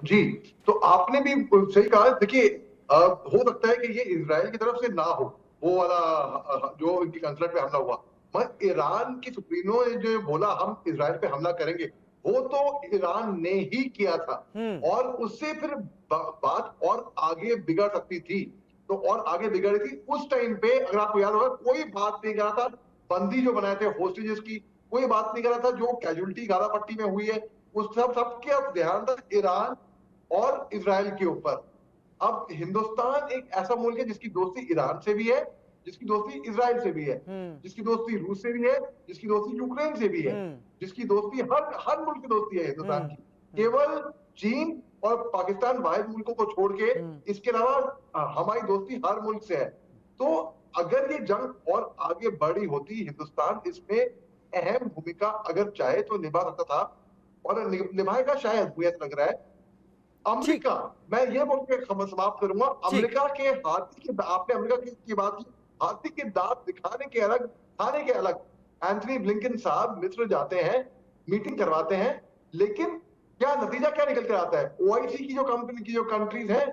जी, तो आपने भी सही कहा। देखिए, हो सकता है कि ये इज़राइल की तरफ से ना हो, वो वाला जो इनके कंसुलेट पे हमला हुआ। मगर ईरान की सुप्रीमो ने जो बोला हम इज़राइल पे हमला करेंगे, वो तो ईरान ने ही किया था हम्म। और उससे फिर बात और आगे बिगड़ सकती थी। तो और आगे बिगड़ी थी उस टाइम पे, अगर आपको याद होगा, कोई बात नहीं कर रहा था बंदी जो बनाए थे होस्टेजेस की, कोई बात नहीं कर रहा था जो कैजुअलिटी गाजा पट्टी में हुई है, उस सबके अब ध्यान था ईरान और इजराइल के ऊपर। अब हिंदुस्तान एक ऐसा मुल्क है जिसकी दोस्ती ईरान से भी है, जिसकी दोस्ती इजराइल से भी है, हम्म। जिसकी दोस्ती रूस से भी है, जिसकी दोस्ती यूक्रेन से भी है, हम्म। जिसकी दोस्ती हर हर मुल्क की दोस्ती है हिंदुस्तान हम्म। की। हम्म। केवल चीन और पाकिस्तान वाहिद मुल्कों को छोड़ के, हम्म। इसके अलावा हमारी दोस्ती हर मुल्क से है। तो अगर ये जंग और आगे बढ़ी होती, हिंदुस्तान इसमें अहम भूमिका अगर चाहे तो निभा सकता था, और निभाएगा शायद, मुझे ऐसा लग रहा है। ठीक। अमेरिका, मैं ये बोल के समाप्त करूंगा, ठीक। अमेरिका के हाथी के, आपने अमेरिका की बात की, हाथी के दांत दिखाने के अलग, खाने के अलग। एंथनी ब्लिंकन साहब मिस्र जाते हैं, मीटिंग करवाते हैं, लेकिन क्या नतीजा क्या निकल कर आता है? ओआईसी की जो कंपनी की जो कंट्रीज हैं,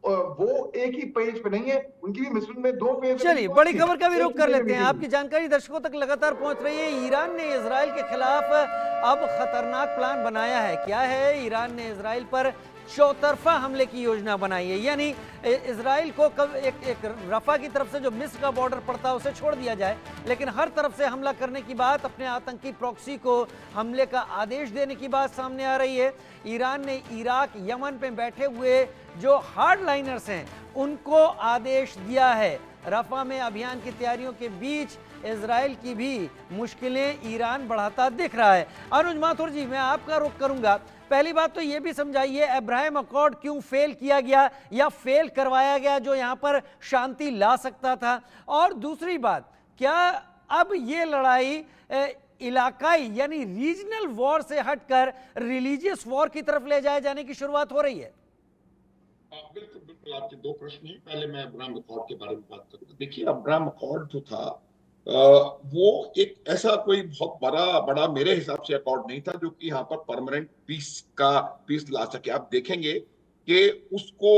वो एक ही पेज पे नहीं है, उनकी भी मिस्र में दो फेज है चलिए, मीटिंग बड़ी की, खबर का भी एक रुख ही कर डे में लेते हैं। मीटिंग आपकी हुई। जानकारी दर्शकों तक लगातार पहुंच रही है। ईरान ने इजराइल के खिलाफ अब खतरनाक प्लान बनाया है। क्या है? ईरान ने इजराइल पर चौतरफा हमले की योजना बनाई है। यानी इजराइल को कब एक रफा की तरफ से जो मिस्र का बॉर्डर पड़ता है उसे छोड़ दिया जाए, लेकिन हर तरफ से हमला करने की बात, अपने आतंकी प्रॉक्सी को हमले का आदेश देने की बात सामने आ रही है। ईरान ने इराक, यमन पे बैठे हुए जो हार्ड लाइनर्स हैं उनको आदेश दिया है। रफा में अभियान की तैयारियों के बीच इजराइल की भी मुश्किलें ईरान बढ़ाता दिख रहा है। अनुज माथुर जी, मैं आपका रुख करूंगा। पहली बात तो यह भी समझाइए, अब्राहम अकॉर्ड क्यों फेल किया गया या फेल करवाया गया जो यहां पर शांति ला सकता था? और दूसरी बात, क्या अब ये लड़ाई इलाकाई यानी रीजनल वॉर से हटकर रिलीजियस वॉर की तरफ ले जाए जाने की शुरुआत हो रही है? बिल्कुल बिल्कुल, आपके दो प्रश्न हैं। पहले मैं अब्राहम अकॉर्ड के बारे में बात करूंगा। देखिए, अब्राहम अकॉर्ड जो था, वो एक ऐसा कोई बहुत बड़ा बड़ा मेरे हिसाब से अकॉर्ड नहीं था जो कि यहाँ पर परमानेंट पीस ला सके। आप देखेंगे कि उसको,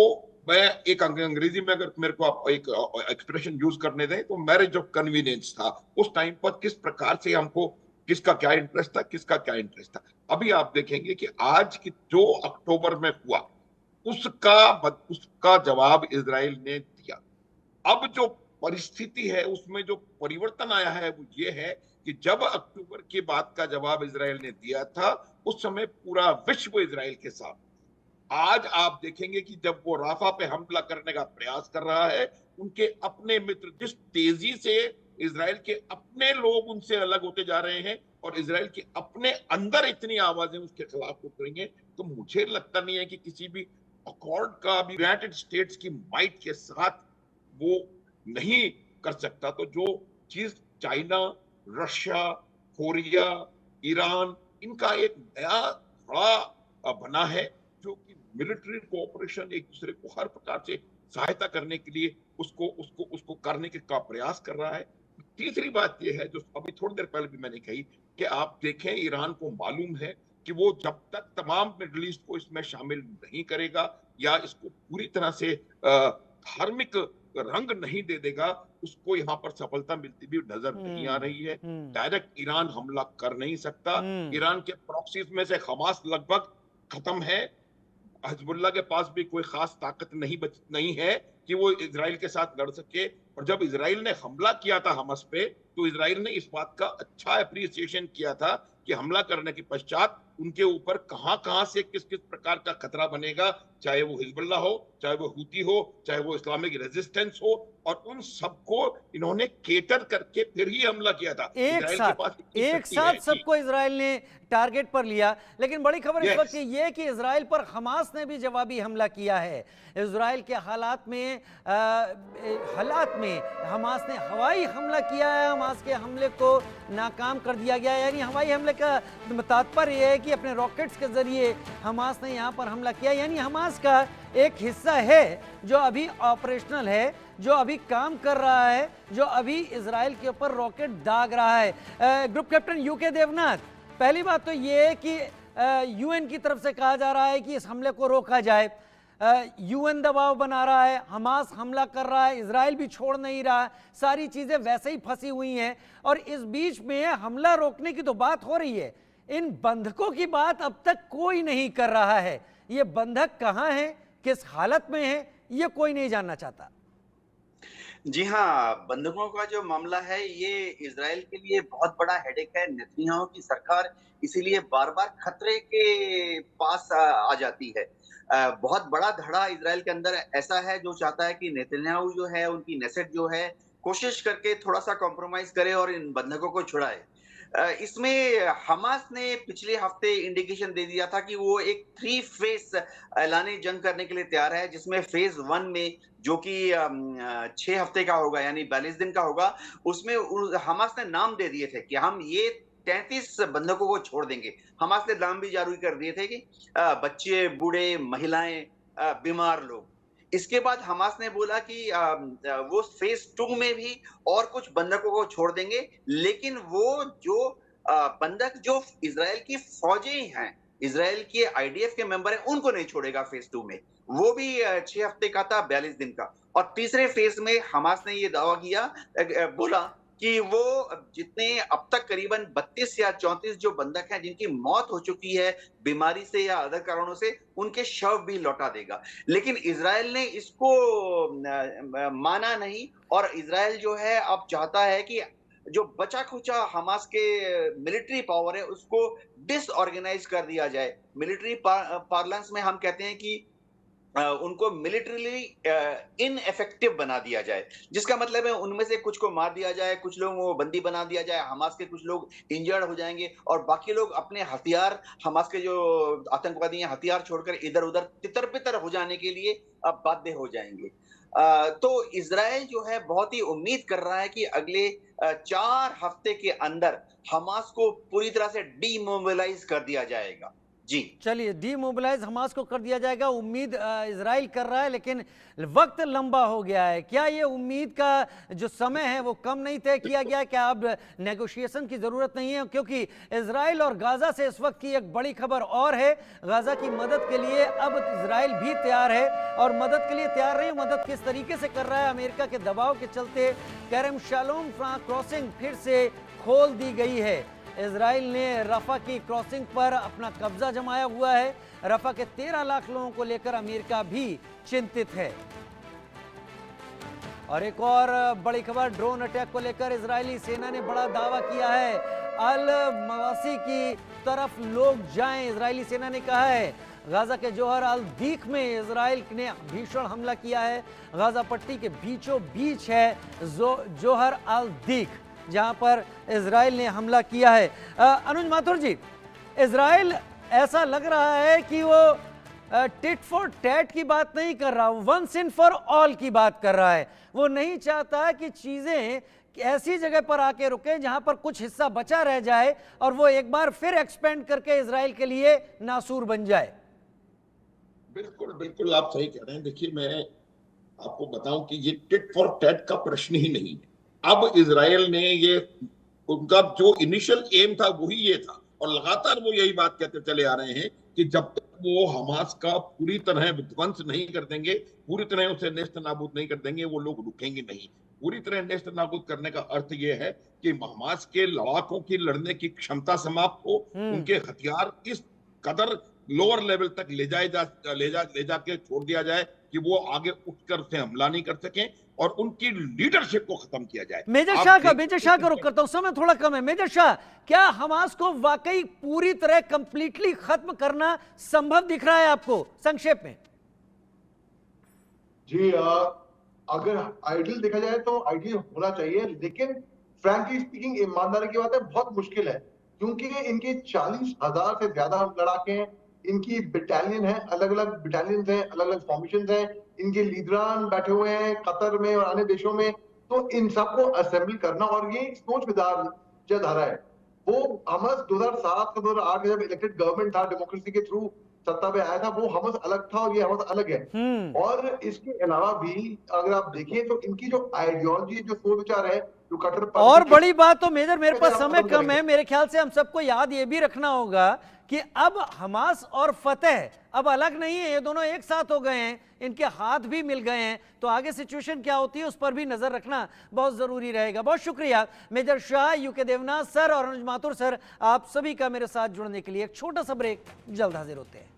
मैं एक अंग्रेजी में अगर मेरे को आप एक एक्सप्रेशन यूज करने दें तो मैरिज ऑफ कन्वीनियंस था। उस टाइम पर किस प्रकार से हमको, किसका क्या इंटरेस्ट था, किसका क्या इंटरेस्ट था। अभी आप देखेंगे कि आज की जो अक्टूबर में हुआ, उसका उसका जवाब इजराइल ने दिया। अब जो परिस्थिति है उसमें जो परिवर्तन आया है वो ये है कि जब अक्टूबर के बाद का जवाब इजराइल ने दिया था, उस समय पूरा विश्व इजराइल के साथ। आज आप देखेंगे कि जब वो राफा पे हमला करने का प्रयास कर रहा है, उनके अपने मित्र जिस तेजी से इजराइल के अपने लोग उनसे अलग होते जा रहे हैं और इजराइल के अपने अंदर इतनी आवाजें उसके खिलाफ उठ रही हैं, तो मुझे लगता नहीं है कि किसी भी अकॉर्ड का भी यूनाइटेड स्टेट्स की माइट के साथ वो नहीं कर सकता। तो जो चीज चाइना, रशिया, कोरिया, ईरान, इनका एक नया बड़ा बना है, जो कि मिलिट्री कोऑपरेशन, एक दूसरे को हर प्रकार से सहायता करने के लिए उसको उसको उसको करने के का प्रयास कर रहा है। तीसरी बात यह है जो अभी थोड़ी देर पहले भी मैंने कही, कि आप देखें ईरान को मालूम है कि वो जब तक तमाम मिडल ईस्ट को इसमें शामिल नहीं करेगा या इसको पूरी तरह से धार्मिक रंग नहीं दे देगा, उसको यहाँ पर सफलता मिलती भी नजर नहीं आ रही है। हम्म। डायरेक्ट ईरान हमला कर नहीं सकता। हम्म। ईरान के प्रॉक्सीज में से हमास लगभग खत्म है। हिजबुल्लाह के पास भी कोई खास ताकत नहीं है कि वो इजराइल के साथ लड़ सके। और जब इजराइल ने हमला किया था हमस पे, तो इजराइल ने इस बात का अच्छा अप्रिसिएशन किया था कि हमला करने के पश्चात उनके ऊपर कहां कहां से किस किस प्रकार का खतरा बनेगा, चाहे वो हिजबुल्ला हो, चाहे वो हूती हो, चाहे वो इस्लामिक रेजिस्टेंस हो, और उन सबको इन्होंने केटर करके फिर ही हमला किया था। इजराइल के पास इतनी एक शक्ति साथ है जी। सबको इजराइल ने टारगेट पर लिया। लेकिन बड़ी खबर इस वक्त यस। ये है कि इजराइल पर हमास ने भी जवाबी हमला किया है। इजराइल के हालात में हमास ने हवाई हमला किया है। हमास के हमले को नाकाम कर दिया गया है। यानी हवाई हमले का तात्पर्य यह है कि अपने रॉकेट्स के जरिए हमास ने यहाँ पर हमला किया। यानी हमास का एक हिस्सा है जो अभी ऑपरेशनल है, जो अभी काम कर रहा है, जो अभी इजराइल के ऊपर रॉकेट दाग रहा है। ग्रुप कैप्टन यूके देवनाथ, पहली बात तो ये है कि यूएन की तरफ से कहा जा रहा है कि इस हमले को रोका जाए। यूएन दबाव बना रहा है, हमास हमला कर रहा है, इजराइल भी छोड़ नहीं रहा है, सारी चीजें वैसे ही फंसी हुई हैं। और इस बीच में हमला रोकने की तो बात हो रही है, इन बंधकों की बात अब तक कोई नहीं कर रहा है। ये बंधक कहाँ हैं, किस हालत में हैं, ये कोई नहीं जानना चाहता। जी हाँ, बंधकों का जो मामला है ये इज़राइल के लिए बहुत बड़ा हेडेक है। नेतन्याहू की सरकार इसीलिए बार-बार खतरे के पास आ जाती है। बहुत बड़ा धड़ा इज़राइल के अंदर ऐसा है जो चाहता है कि नेतन्याहू जो है, उनकी नेसेट जो है, कोशिश करके थोड़ा-सा कॉम्प्रोमाइज़ करे और इन बंधकों को छुड़ाए। इसमें हमास ने पिछले हफ्ते इंडिकेशन दे दिया था कि वो एक 3 फेज़ ऐलानी जंग करने के लिए तैयार है, जिसमें फेज़ 1 में जो कि 6 हफ्ते का होगा यानी 42 दिन का होगा, उसमें हमास ने नाम दे दिए थे कि हम ये 33 बंधकों को छोड़ देंगे। हमास ने नाम भी जारी कर दिए थे कि बच्चे, बूढ़े, महिलाएं, बीमार लोग। इसके बाद हमास ने बोला कि वो फेज 2 में भी और कुछ बंधकों को छोड़ देंगे, लेकिन वो जो बंधक जो इजराइल की फौजी हैं, इजराइल के आईडीएफ के मेंबर हैं, उनको नहीं छोड़ेगा फेज 2 में। वो भी 6 हफ्ते का था, 42 दिन का। और तीसरे फेज में हमास ने ये दावा किया, बोला कि वो जितने अब तक करीबन 32 या 34 जो बंधक हैं जिनकी मौत हो चुकी है बीमारी से या अदर कारणों से, उनके शव भी लौटा देगा। लेकिन इजराइल ने इसको माना नहीं, और इजराइल जो है अब चाहता है कि जो बचा खुचा हमास के मिलिट्री पावर है उसको डिसऑर्गेनाइज कर दिया जाए। मिलिट्री पार्लेंस में हम कहते हैं कि उनको मिलिटरीली इनइफेक्टिव बना दिया जाए, जिसका मतलब है उनमें से कुछ को मार दिया जाए, कुछ लोगों को बंदी बना दिया जाए, हमास के कुछ लोग इंजर्ड हो जाएंगे और बाकी लोग अपने हथियार, हमास के जो आतंकवादी हैं, हथियार छोड़कर इधर उधर तितर बितर हो जाने के लिए अब बाध्य हो जाएंगे। तो इजराइल जो है बहुत ही उम्मीद कर रहा है कि अगले 4 हफ्ते के अंदर हमास को पूरी तरह से डीमोबिलाइज कर दिया जाएगा। जी चलिए, डीमोबिलाइज हमास को कर दिया जाएगा, उम्मीद इजराइल कर रहा है, लेकिन वक्त लंबा हो गया है। क्या ये उम्मीद का जो समय है वो कम नहीं तय किया गया? क्या अब नेगोशिएशन की जरूरत नहीं है? क्योंकि इजराइल और गाजा से इस वक्त की एक बड़ी खबर और है, गाजा की मदद के लिए अब इजराइल भी तैयार है, और मदद के लिए तैयार नहीं। मदद किस तरीके से कर रहा है? अमेरिका के दबाव के चलते करम शालोम क्रॉसिंग फिर से खोल दी गई है। इजराइल ने रफा की क्रॉसिंग पर अपना कब्जा जमाया हुआ है। रफा के 13 लाख लोगों को लेकर अमेरिका भी चिंतित है। और एक और बड़ी खबर, ड्रोन अटैक को लेकर इजरायली सेना ने बड़ा दावा किया है। अल मवासी की तरफ लोग जाएं, इजरायली सेना ने कहा है। गाजा के जोहर अल दीक में इजराइल ने भीषण हमला किया है। गाजा पट्टी के बीचों बीच है जोहर अल दीक, जहां पर इजराइल ने हमला किया है। अनुज माथुर जी, इजराइल ऐसा लग रहा है कि वो टिट फॉर टैट की बात नहीं कर रहा, वंस इन फॉर ऑल की बात कर रहा है। वो नहीं चाहता कि चीजें ऐसी जगह पर आके रुके जहां पर कुछ हिस्सा बचा रह जाए और वो एक बार फिर एक्सपेंड करके इजराइल के लिए नासूर बन जाए। बिल्कुल बिल्कुल, आप सही कह रहे हैं। देखिए, मैं आपको बताऊं कि ये टिट फॉर टैट का प्रश्न ही नहीं है। अब इजराइल ने ये, उनका जो इनिशियल एम था वही ये था, और लगातार वो यही बात कहते चले आ रहे हैं कि जब तक वो हमास का पूरी तरह विध्वंस नहीं कर देंगे, पूरी तरह उसे नेस्त नाबूद नहीं कर देंगे, वो लोग रुकेंगे नहीं। पूरी तरह नेस्त नाबूद करने का अर्थ ये है कि हमास के लड़ाकों की लड़ने की क्षमता समाप्त हो, उनके हथियार इस कदर लोअर लेवल तक ले जाके छोड़ दिया जाए कि वो आगे उठकर उसे हमला नहीं कर सकें, और उनकी लीडरशिप को खत्म किया जाए। मेजर शाह का रुख करता हूं, समय थोड़ा कम है। मेजर शाह, क्या हमास को वाकई पूरी तरह कंप्लीटली खत्म करना संभव दिख रहा है आपको, संक्षेप में? जी, अगर आइडियल देखा जाए तो आइडियल होना चाहिए, लेकिन फ्रैंकली स्पीकिंग, ईमानदारी की बात है, बहुत मुश्किल है, क्योंकि इनके 40,000 से ज्यादा लड़ाके हैं, इनकी बटालियन है, अलग अलग बटालियन है, अलग अलग फॉर्मेशन है, इनके लीडरान बैठे हुए हैं कतर में और अन्य देशों में। तो इन सबको असेंबल करना, और ये सोच विचारधारा है। वो हमास 2007 से 2008 जब इलेक्टेड गवर्नमेंट था, डेमोक्रेसी के थ्रू सत्ता पे आया था, वो हमस अलग था और ये हमस अलग है। और इसके अलावा भी अगर आप देखिए तो इनकी जो आइडियोलॉजी, जो सोच विचार है, जो कट्टर और बड़ी बात तो मेजर, मेरे पास समय खत्म कम है, करेंगे। मेरे ख्याल से हम सबको याद ये भी रखना होगा कि अब हमास और फतह अब अलग नहीं है, ये दोनों एक साथ हो गए हैं, इनके हाथ भी मिल गए हैं। तो आगे सिचुएशन क्या होती है उस पर भी नजर रखना बहुत जरूरी रहेगा। बहुत शुक्रिया Major Shah, UK Devnath sir और अनुज माथुर सर, आप सभी का मेरे साथ जुड़ने के लिए। एक छोटा सा ब्रेक, जल्द हाजिर होते हैं।